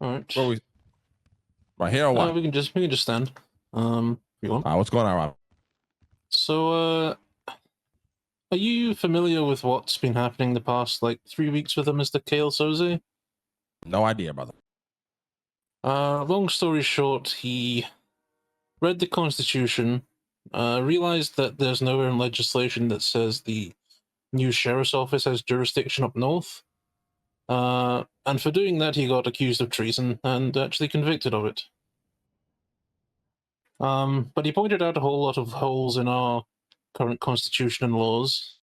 All right. Where we? Right here or what? We can just stand. If you want. What's going on, Rob? So, are you familiar with what's been happening the past like 3 weeks with Mr. Kale Soze? No idea, brother. Long story short, he read the Constitution, realized that there's nowhere in legislation that says the new sheriff's office has jurisdiction up north. And for doing that, he got accused of treason and actually convicted of it. But he pointed out a whole lot of holes in our current constitution and laws.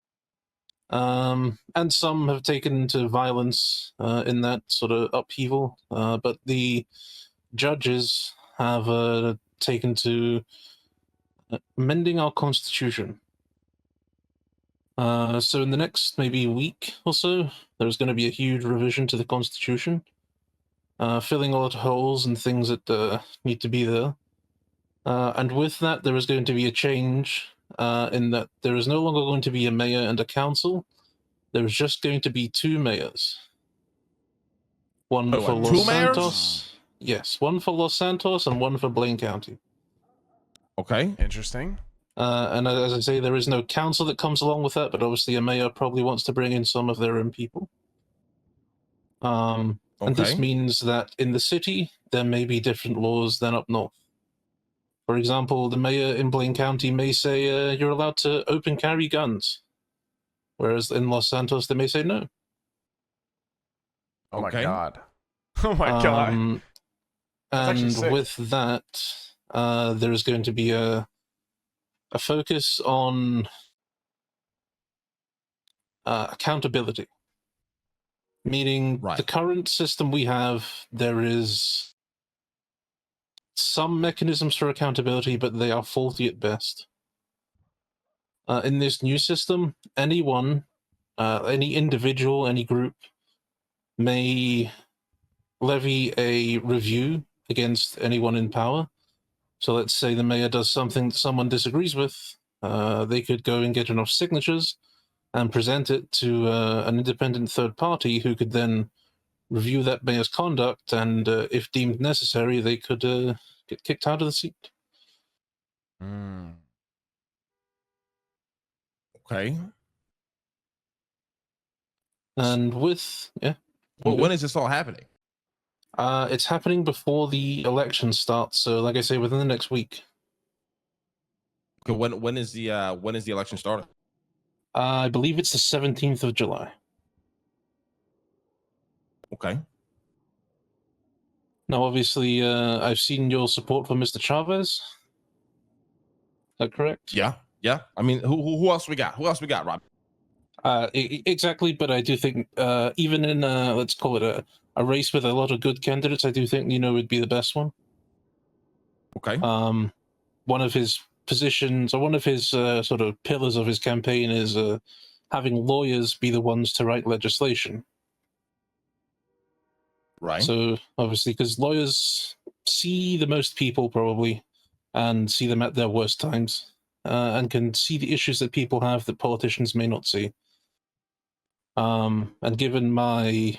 And some have taken to violence in that sort of upheaval. But the judges have taken to amending our constitution. So in the next maybe week or so, there's going to be a huge revision to the constitution, filling a lot of holes and things that need to be there. And with that, there is going to be a change in that there is no longer going to be a mayor and a council. There's just going to be 2 mayors. One for Los Santos. Yes, one for Los Santos and one for Blaine County. Okay. Interesting. And as I say, there is no council that comes along with that, but obviously a mayor probably wants to bring in some of their own people. And this means that in the city, there may be different laws than up north. For example, the mayor in Blaine County may say you're allowed to open carry guns, whereas in Los Santos, they may say no. Oh my God. Oh my God. And with that, there's going to be a focus on accountability. Meaning the current system we have, there is some mechanisms for accountability, but they are faulty at best. In this new system, anyone, any individual, any group may levy a review against anyone in power. So let's say the mayor does something that someone disagrees with, they could go and get enough signatures and present it to an independent third party who could then review that mayor's conduct, and if deemed necessary, they could get kicked out of the seat. Okay. And with, Well, when is this all happening? It's happening before the election starts, so like I say, within the next week. Okay, when is the election starting? I believe it's the 17th of July. Okay. Now, obviously, I've seen your support for Mr. Chavez. Is that correct? Yeah. I mean, who else we got? Who else we got, Rob? Exactly, but I do think even in let's call it a race with a lot of good candidates, I do think Nino would be the best one. Okay. One of his positions, or one of his sort of pillars of his campaign is having lawyers be the ones to write legislation. Right. So obviously, because lawyers see the most people probably, and see them at their worst times, and can see the issues that people have that politicians may not see. And given my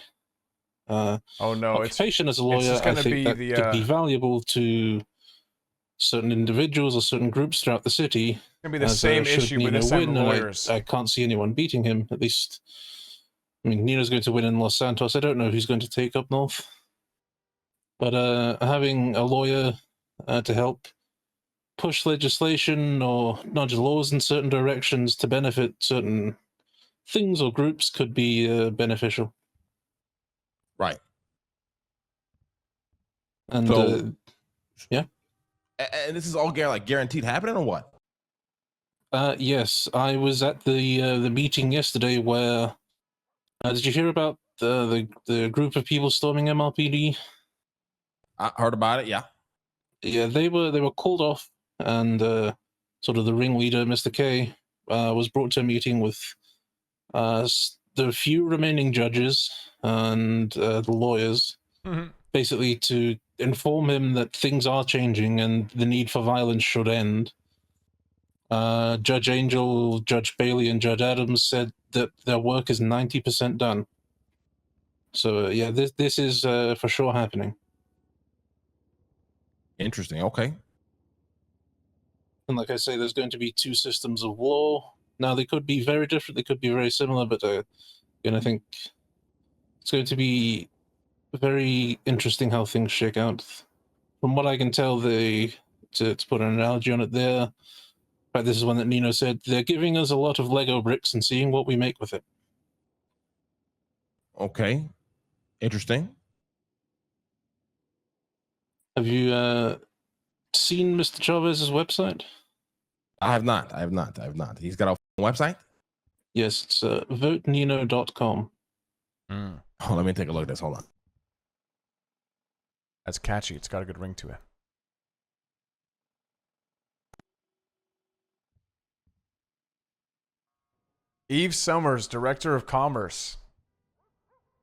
occupation as a lawyer, I think that could be valuable to certain individuals or certain groups throughout the city. It's gonna be the same issue with the same lawyers. I can't see anyone beating him, at least. I mean, Nino's going to win in Los Santos. I don't know who's going to take up north. But having a lawyer to help push legislation or nudge laws in certain directions to benefit certain things or groups could be beneficial. Right. And so, yeah. And this is all guaranteed happening or what? Yes, I was at the meeting yesterday where. Did you hear about the group of people storming MLPD? I heard about it. Yeah. Yeah, they were called off, and sort of the ringleader, Mr. K, was brought to a meeting with the few remaining judges and the lawyers, basically to inform him that things are changing and the need for violence should end. Judge Angel, Judge Bailey, and Judge Adams said that their work is 90% done. So yeah, this is for sure happening. Interesting. Okay. And like I say, there's going to be 2 systems of law. Now, they could be very different, they could be very similar, but again, I think it's going to be very interesting how things shake out. From what I can tell, to put an analogy on it there, in fact, this is one that Nino said, they're giving us a lot of Lego bricks and seeing what we make with it. Okay. Interesting. Have you seen Mr. Chavez's website? I have not. He's got a website? Yes, it's votenino.com. Oh, let me take a look at this. Hold on. That's catchy. It's got a good ring to it. Eve Summers, Director of Commerce.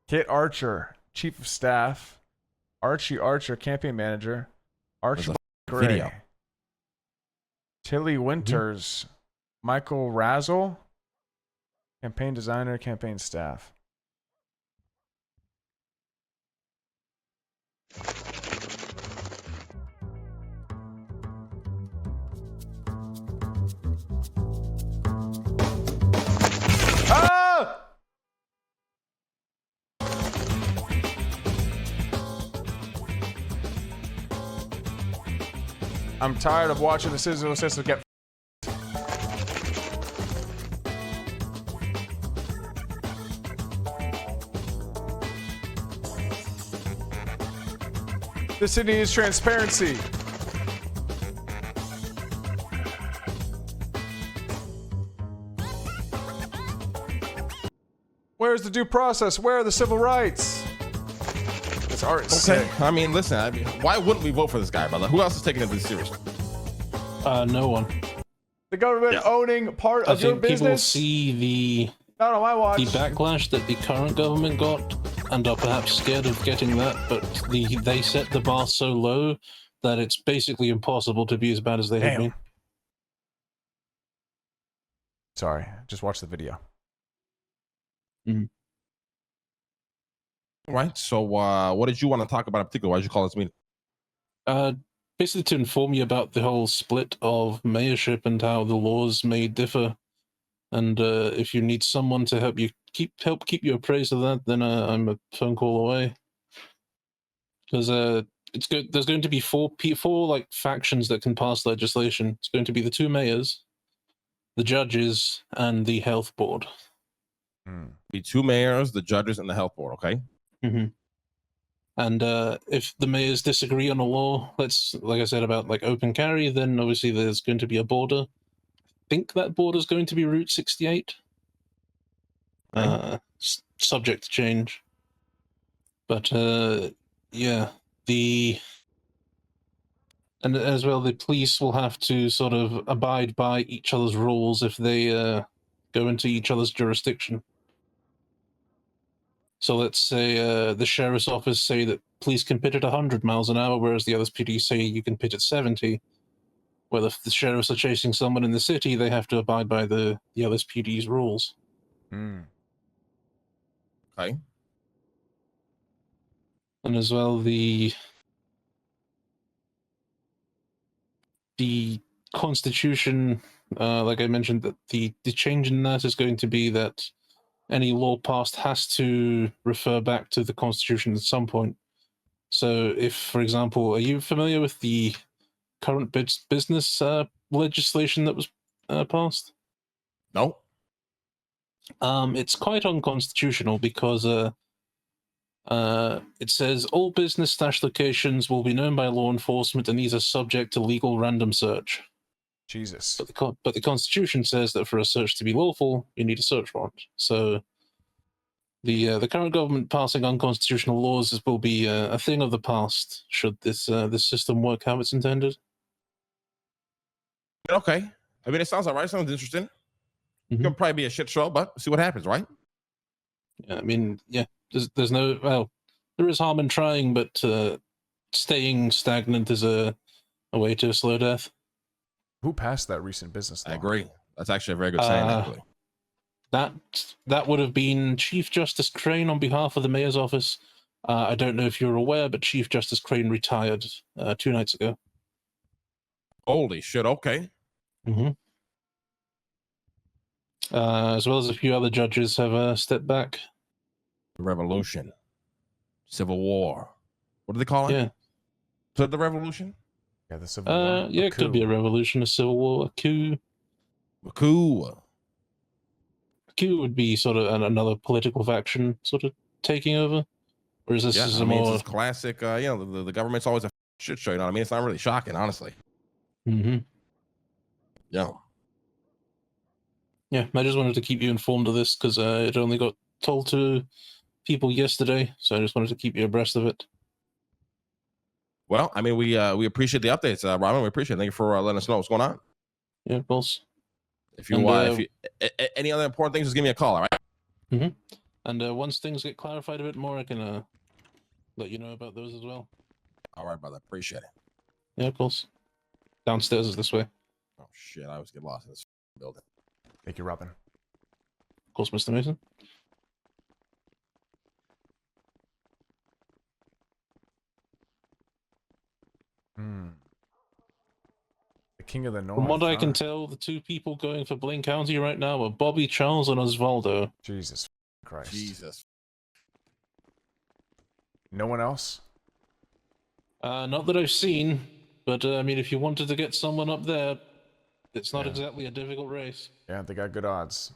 Kit Archer, Chief of Staff. Archie Archer, Campaign Manager. Archie Gray. Video. Tilly Winters. Michael Razzle. Campaign Designer, Campaign Staff. Ah! I'm tired of watching the Citizen System get the city needs transparency. Where's the due process? Where are the civil rights? This art is sick. I mean, listen, why wouldn't we vote for this guy, brother? Who else is taking it this seriously? No one. The government owning part of your business. People see not on my watch. the backlash that the current government got and are perhaps scared of getting that, but they set the bar so low that it's basically impossible to be as bad as they have been. Sorry, just watch the video. Right. So what did you want to talk about in particular? Why did you call this meeting? Basically to inform you about the whole split of mayorship and how the laws may differ. And if you need someone to help keep you appraised of that, then I'm a phone call away. Because there's going to be four like factions that can pass legislation. It's going to be the 2 mayors, the judges, and the health board. Be 2 mayors, the judges, and the health board. Okay. And if the mayors disagree on a law, like I said about like open carry, then obviously there's going to be a border. I think that border is going to be Route 68. Subject to change. But yeah, and as well, the police will have to sort of abide by each other's rules if they go into each other's jurisdiction. So let's say the sheriff's office say that police can pit at 100 miles an hour, whereas the other PD say you can pit at 70. Well, if the sheriffs are chasing someone in the city, they have to abide by the LSPD's rules. Okay. And as well, the Constitution, like I mentioned, that the change in that is going to be that any law passed has to refer back to the Constitution at some point. So if, for example, are you familiar with the current business legislation that was passed? No. It's quite unconstitutional because it says all business / locations will be known by law enforcement, and these are subject to legal random search. Jesus. But the Constitution says that for a search to be lawful, you need a search warrant. So the current government passing unconstitutional laws will be a thing of the past should this system work how it's intended. Okay. I mean, it sounds all right. Sounds interesting. It could probably be a shit show, but see what happens, right? Yeah, I mean, yeah. There's no, well, there is harm in trying, but staying stagnant is a way to a slow death. Who passed that recent business law? I agree. That's actually a very good saying, actually. That would have been Chief Justice Crane on behalf of the mayor's office. I don't know if you're aware, but Chief Justice Crane retired 2 nights ago. Holy shit! Okay. Mm-hmm. As well as a few other judges have stepped back. The revolution, civil war. What do they call it? Yeah. Is that the revolution? Yeah, the Civil War. Yeah, it could be a revolution, a civil war, a coup. A coup. A coup would be sort of another political faction sort of taking over. Or is this Yeah, is I a mean, more... it's classic. You know, the government's always a shit show. You know what I mean? It's not really shocking, honestly. Mm-hmm. Yeah. Yeah, I just wanted to keep you informed of this because it only got told to people yesterday, so I just wanted to keep you abreast of it. Well, I mean, we appreciate the updates, Robin. We appreciate it. Thank you for letting us know what's going on. Yeah, of course. If you any other important things, just give me a call. All right. Mm-hmm. And once things get clarified a bit more, I can let you know about those as well. All right, brother. Appreciate it. Yeah, of course. Downstairs is this way. Oh shit! I always get lost in this building. Thank you, Robin. Of course, Mr. Mason. The King of the North. From what I can huh? tell, the two people going for Blaine County right now are Bobby Charles and Osvaldo. Jesus Christ. Jesus. No one else? Not that I've seen, but I mean, if you wanted to get someone up there, it's not Yeah. exactly a difficult race. Yeah, they got good odds.